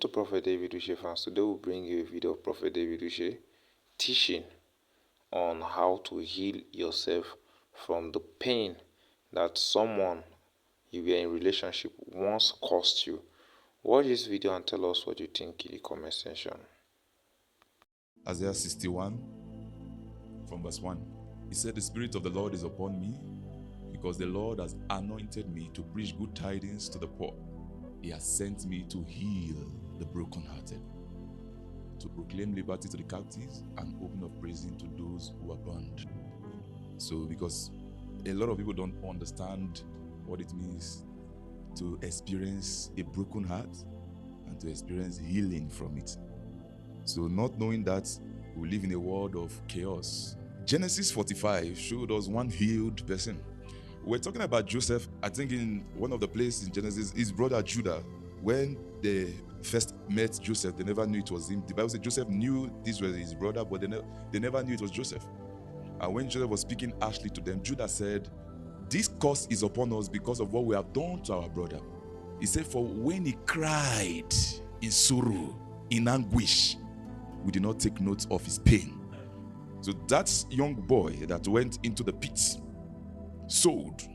to Prophet David Uche fans. Today we'll bring you a video of Prophet David Uche teaching on how to heal yourself from the pain that someone you were in relationship once caused you. Watch this video and tell us what you think in the comment section. Isaiah 61 from verse 1. He said, "The Spirit of the Lord is upon me, because the Lord has anointed me to preach good tidings to the poor. He has sent me to heal the brokenhearted, to proclaim liberty to the captives and open of prison to those who are bound." So, because a lot of people don't understand what it means to experience a broken heart and to experience healing from it. So, not knowing that, we live in a world of chaos. Genesis 45 showed us one healed person. We're talking about Joseph. I think in one of the places in Genesis, his brother Judah, when they first met Joseph, they never knew it was him. The Bible said Joseph knew this was his brother, but they never knew it was Joseph. And when Joseph was speaking harshly to them, Judah said, "This curse is upon us because of what we have done to our brother." He said, "For when he cried in sorrow, in anguish, we did not take note of his pain." So that young boy that went into the pit, sold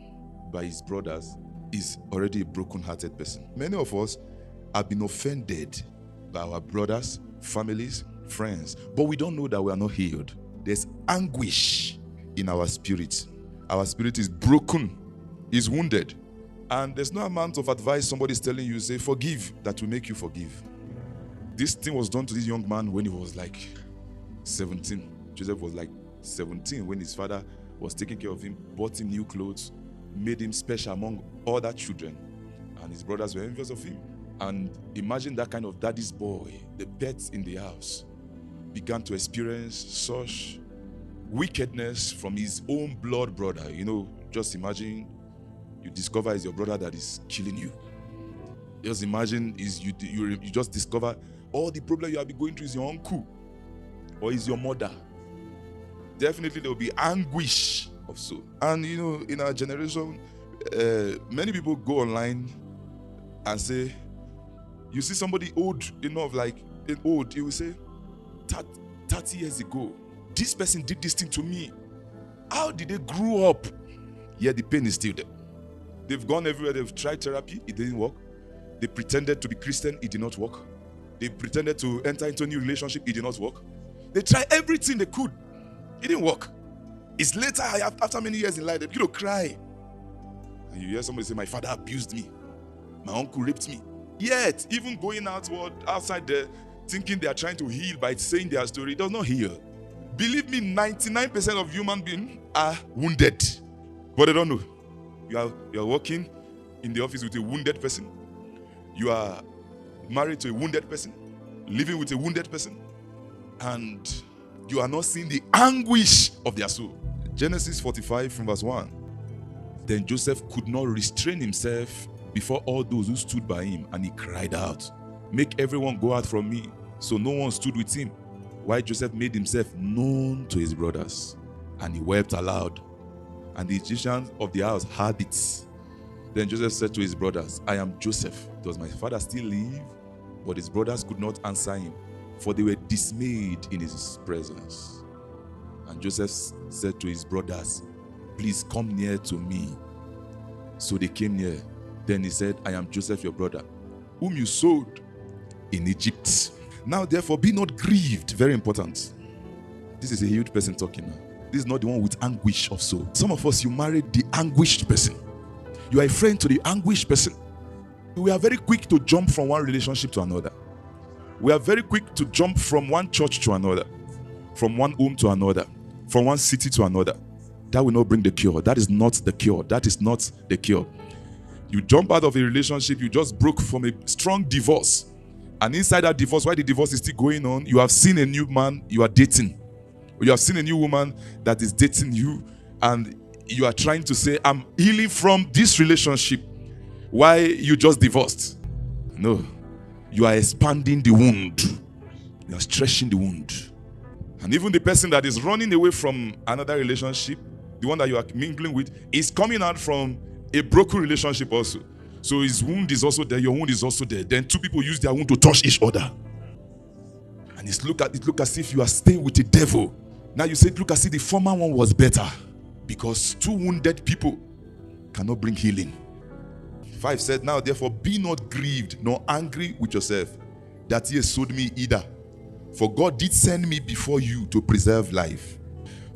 by his brothers, is already a broken-hearted person. Many of us have been offended by our brothers, families, friends, but we don't know that we are not healed. There's anguish in our spirit. Our spirit is broken, is wounded. And there's no amount of advice somebody's telling you, say, forgive, that will make you forgive. This thing was done to this young man when he was like 17. Joseph was like 17 when his father was taking care of him, bought him new clothes, made him special among other children. And his brothers were envious of him. And imagine that kind of daddy's boy, the pets in the house, began to experience such wickedness from his own blood brother. You know, just imagine you discover it's your brother that is killing you. Just imagine you just discover all the problem you have been going through is your uncle or is your mother. Definitely there will be anguish of soul. And you know, in our generation, many people go online and say, you see somebody old enough, like old, he will say, 30 years ago, this person did this thing to me. How did they grow up? Yeah, the pain is still there. They've gone everywhere, they've tried therapy, it didn't work. They pretended to be Christian, it did not work. They pretended to enter into a new relationship, it did not work. They tried everything they could. It didn't work. It's later, after many years in life, they begin to cry. And you hear somebody say, "My father abused me. My uncle raped me." Yet, even going outside there, thinking they are trying to heal by saying their story, it does not heal. Believe me, 99% of human beings are wounded. But they don't know. You are working in the office with a wounded person. You are married to a wounded person. Living with a wounded person. And you are not seeing the anguish of their soul. Genesis 45 from verse 1. Then Joseph could not restrain himself before all those who stood by him, and he cried out, "Make everyone go out from me." So no one stood with him, while Joseph made himself known to his brothers. And he wept aloud, and the Egyptians of the house heard it. Then Joseph said to his brothers, "I am Joseph. Does my father still live?" But his brothers could not answer him, for they were dismayed in his presence. And Joseph said to his brothers, "Please come near to me." So they came near. Then he said, "I am Joseph your brother, whom you sold in Egypt. Now therefore be not grieved." Very important. This is a healed person talking now. This is not the one with anguish of soul. Some of us, you married the anguished person. You are a friend to the anguished person. We are very quick to jump from one relationship to another. We are very quick to jump from one church to another, from one home to another, from one city to another. That will not bring the cure. That is not the cure. That is not the cure. You jump out of a relationship, you just broke from a strong divorce. And inside that divorce, while the divorce is still going on, you have seen a new man you are dating. Or you have seen a new woman that is dating you, and you are trying to say, "I'm healing from this relationship." Why you just divorced? No. You are expanding the wound. You are stretching the wound. And even the person that is running away from another relationship, the one that you are mingling with, is coming out from a broken relationship also. So his wound is also there, your wound is also there. Then two people use their wound to touch each other. And it look as if you are staying with the devil. Now you say, look as if the former one was better. Because two wounded people cannot bring healing. 5 said, now therefore be not grieved nor angry with yourself that ye sold me either. For God did send me before you to preserve life.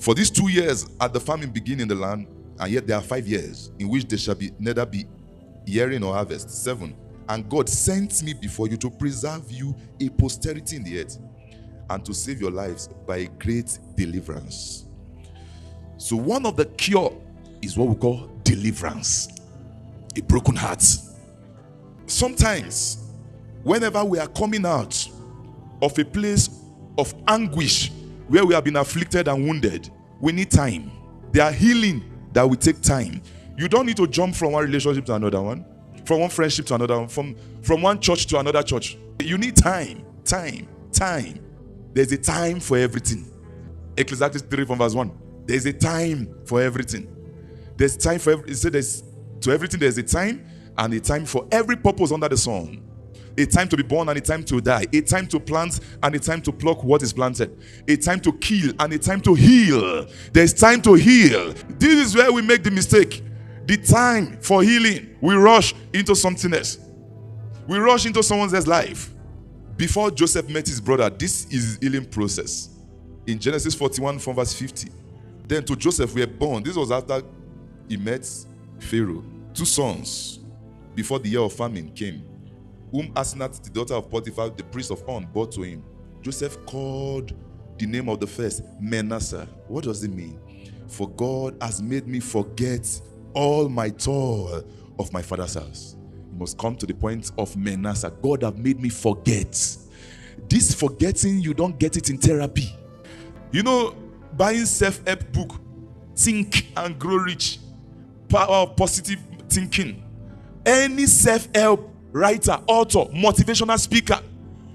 For these 2 years at the famine begin in the land, and yet there are 5 years in which there shall be neither be hearing or harvest. 7. And God sent me before you to preserve you a posterity in the earth, and to save your lives by a great deliverance. So one of the cure is what we call deliverance. A broken heart. Sometimes, whenever we are coming out of a place of anguish where we have been afflicted and wounded, we need time. There are healing that will take time. You don't need to jump from one relationship to another one, from one friendship to another one, from one church to another church. You need time. There's a time for everything. Ecclesiastes 3 from verse 1. There's a time for everything. There's time for everything. It said to everything there's a time, and a time for every purpose under the sun. A time to be born and a time to die. A time to plant and a time to pluck what is planted. A time to kill and a time to heal. There's time to heal. This is where we make the mistake. The time for healing, we rush into something else. We rush into someone else's life. Before Joseph met his brother, this is his healing process. In Genesis 41 from verse 50. Then to Joseph were born. This was after he met Pharaoh. 2 sons before the year of famine came, whom Asenath, the daughter of Potiphar, the priest of On, brought to him. Joseph called the name of the first Manasseh. What does it mean? For God has made me forget all my toil of my father's house. You must come to the point of Manasseh. God have made me forget. This forgetting, you don't get it in therapy. You know, buying self-help book, Think and Grow Rich, Power of Positive Thinking. Any self-help writer, author, motivational speaker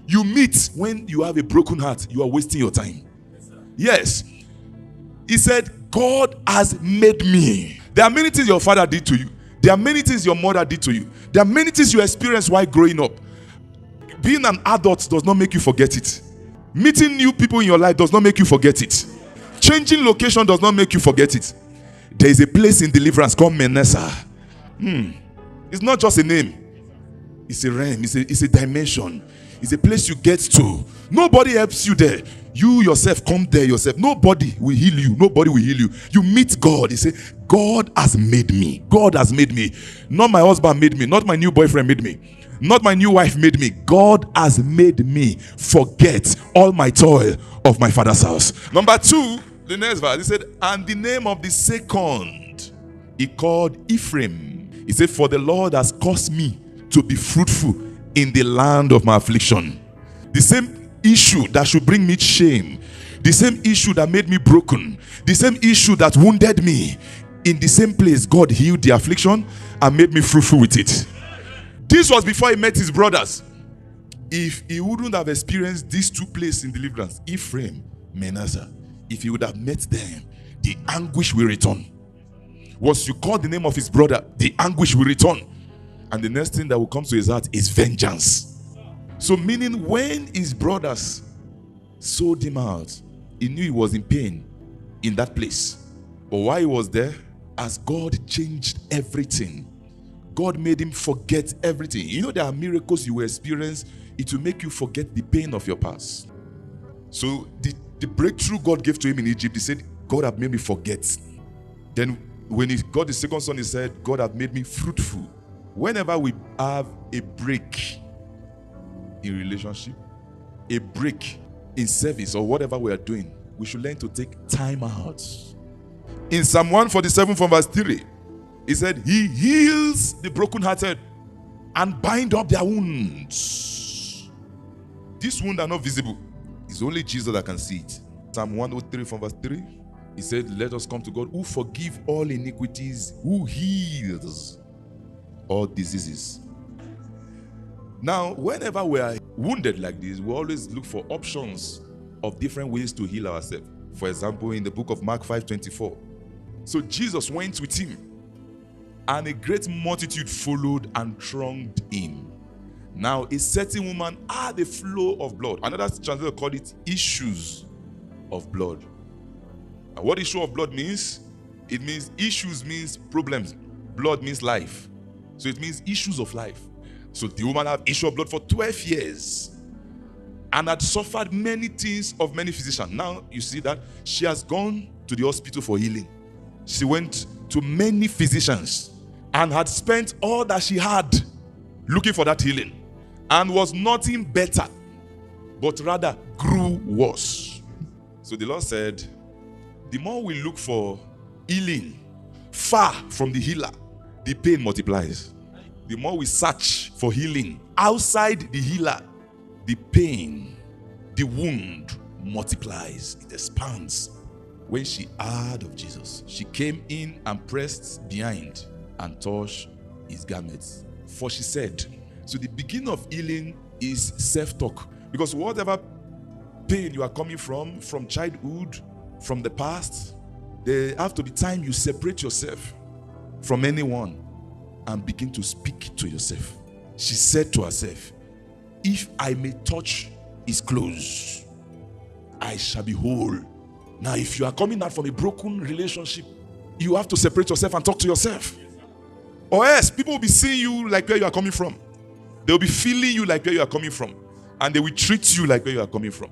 you meet when you have a broken heart, you are wasting your time. Yes. He said, God has made me. There are many things your father did to you. There are many things your mother did to you. There are many things you experienced while growing up. Being an adult does not make you forget it. Meeting new people in your life does not make you forget it. Changing location does not make you forget it. There is a place in deliverance called Manasseh. It's not just a name. It's a realm. It's a dimension. It's a place you get to. Nobody helps you there. You yourself come there yourself. Nobody will heal you. Nobody will heal you. You meet God. You say, God has made me. God has made me. Not my husband made me. Not my new boyfriend made me. Not my new wife made me. God has made me forget all my toil of my father's house. Number 2, the next verse, he said, and the name of the second he called Ephraim. He said, for the Lord has caused me to be fruitful in the land of my affliction. The same issue that should bring me shame, the same issue that made me broken, the same issue that wounded me, in the same place God healed the affliction and made me fruitful with it. This was before he met his brothers. If he wouldn't have experienced these 2 places in deliverance, Ephraim, Manasseh, if he would have met them, the anguish will return. Once you call the name of his brother, the anguish will return. And the next thing that will come to his heart is vengeance. So meaning when his brothers sold him out, he knew he was in pain in that place. But while he was there, as God changed everything, God made him forget everything. You know, there are miracles you will experience. It will make you forget the pain of your past. So the breakthrough God gave to him in Egypt, he said, God have made me forget. Then when he got the second son, he said, God have made me fruitful. Whenever we have a break in relationship, a break in service or whatever we are doing, we should learn to take time out. In Psalm 147 from verse 3, he said, he heals the brokenhearted and bind up their wounds. These wounds are not visible. It's only Jesus that can see it. Psalm 103 from verse 3, he said, let us come to God who forgive all iniquities, who heals all diseases. Now, whenever we are wounded like this, we always look for options of different ways to heal ourselves. For example, in the book of Mark 5:24. So Jesus went with him and a great multitude followed and thronged him. Now a certain woman had a flow of blood. Another translator called it issues of blood. And what issue of blood means? It means issues means problems. Blood means life. So it means issues of life. So the woman had issue of blood for 12 years and had suffered many things of many physicians. Now you see that she has gone to the hospital for healing. She went to many physicians and had spent all that she had looking for that healing, and was nothing better, but rather grew worse. So the Lord said, the more we look for healing far from the healer, the pain multiplies. The more we search for healing outside the healer, the pain, the wound multiplies. It expands. When she heard of Jesus, she came in and pressed behind and touched his garments. For she said, so the beginning of healing is self-talk. Because whatever pain you are coming from childhood, from the past, there have to be time you separate yourself from anyone and begin to speak to yourself. She said to herself, if I may touch his clothes, I shall be whole. Now, if you are coming out from a broken relationship, you have to separate yourself and talk to yourself. Or else, people will be seeing you like where you are coming from. They will be feeling you like where you are coming from. And they will treat you like where you are coming from.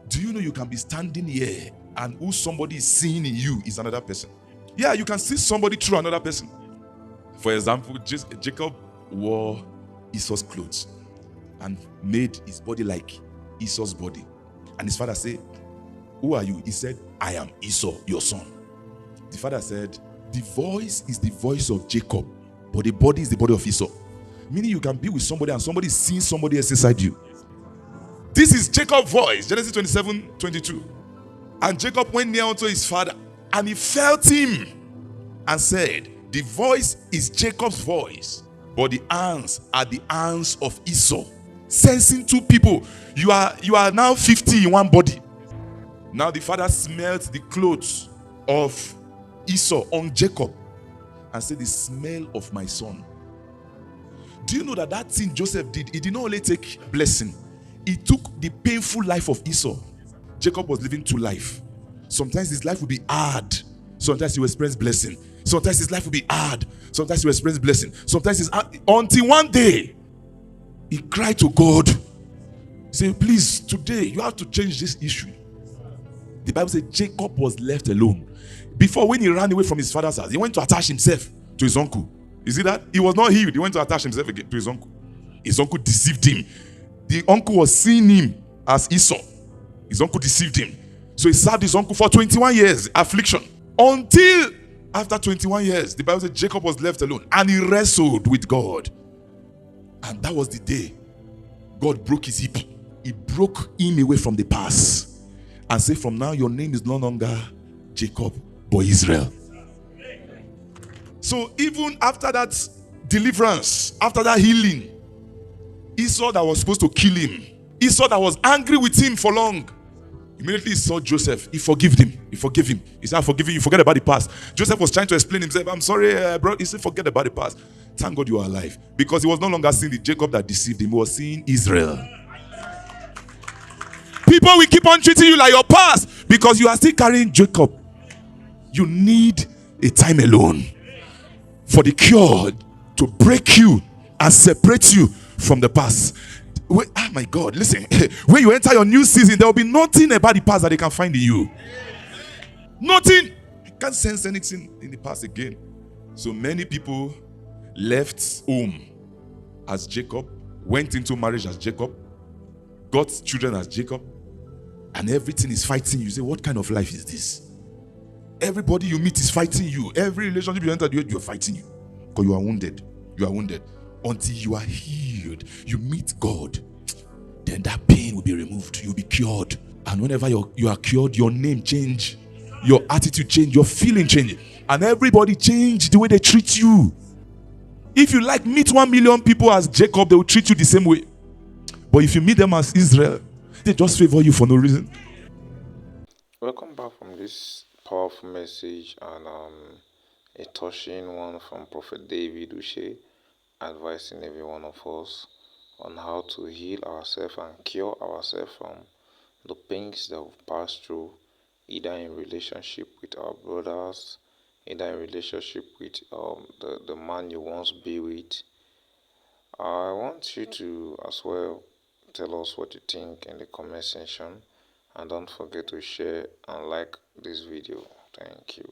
Do you know you can be standing here and who somebody is seeing in you is another person? Yeah, you can see somebody through another person. For example, Jacob wore Esau's clothes and made his body like Esau's body. And his father said, who are you? He said, I am Esau, your son. The father said, the voice is the voice of Jacob, but the body is the body of Esau. Meaning you can be with somebody and somebody is seeing somebody else inside you. This is Jacob's voice, Genesis 27:22. And Jacob went near unto his father, and he felt him and said, the voice is Jacob's voice, but the hands are the hands of Esau. Sensing two people. You are now 50 in one body. Now the father smelled the clothes of Esau on Jacob and said, the smell of my son. Do you know that thing Joseph did? He did not only take blessing. He took the painful life of Esau. Jacob was living two lives. Sometimes his life would be hard. Sometimes he will experience blessing. Sometimes his life will be hard. Sometimes he will experience blessing. Sometimes it's hard. Until one day, he cried to God. He said, please, today you have to change this issue. The Bible said Jacob was left alone. Before, when he ran away from his father's house, he went to attach himself to his uncle. You see that? He was not healed. He went to attach himself again to his uncle. His uncle deceived him. The uncle was seeing him as Esau. His uncle deceived him. So he served his uncle for 21 years, affliction. Until after 21 years, the Bible said Jacob was left alone and he wrestled with God. And that was the day God broke his hip. He broke him away from the past and said, from now your name is no longer Jacob, but Israel. So even after that deliverance, after that healing, Esau that was supposed to kill him, Esau that was angry with him for long, immediately saw Joseph. He forgave him. He forgave him. He said, I forgive you. Forget about the past. Joseph was trying to explain himself. I'm sorry, bro. He said, forget about the past. Thank God you are alive. Because he was no longer seeing the Jacob that deceived him. He was seeing Israel. People will keep on treating you like your past because you are still carrying Jacob. You need a time alone for the cure to break you and separate you from the past. Oh my God, listen. When you enter your new season, there will be nothing about the past that they can find in you. Nothing. You can't sense anything in the past again. So many people left home as Jacob, went into marriage as Jacob, got children as Jacob, and everything is fighting you. You say, what kind of life is this? Everybody you meet is fighting you. Every relationship you enter, you're fighting you. Because you are wounded. You are wounded. Until you are healed, you meet God, then that pain will be removed. You'll be cured. And whenever you are cured, your name change, your attitude change, your feeling change. And everybody change the way they treat you. If you meet 1 million people as Jacob, they will treat you the same way. But if you meet them as Israel, they just favor you for no reason. Welcome back from this powerful message, and a touching one from Prophet David Uche, advising every one of us on how to heal ourselves and cure ourselves from the pains that we've passed through, either in relationship with our brothers, either in relationship with the man you once be with. I want you to as well tell us what you think in the comment section, and don't forget to share and like this video. Thank you.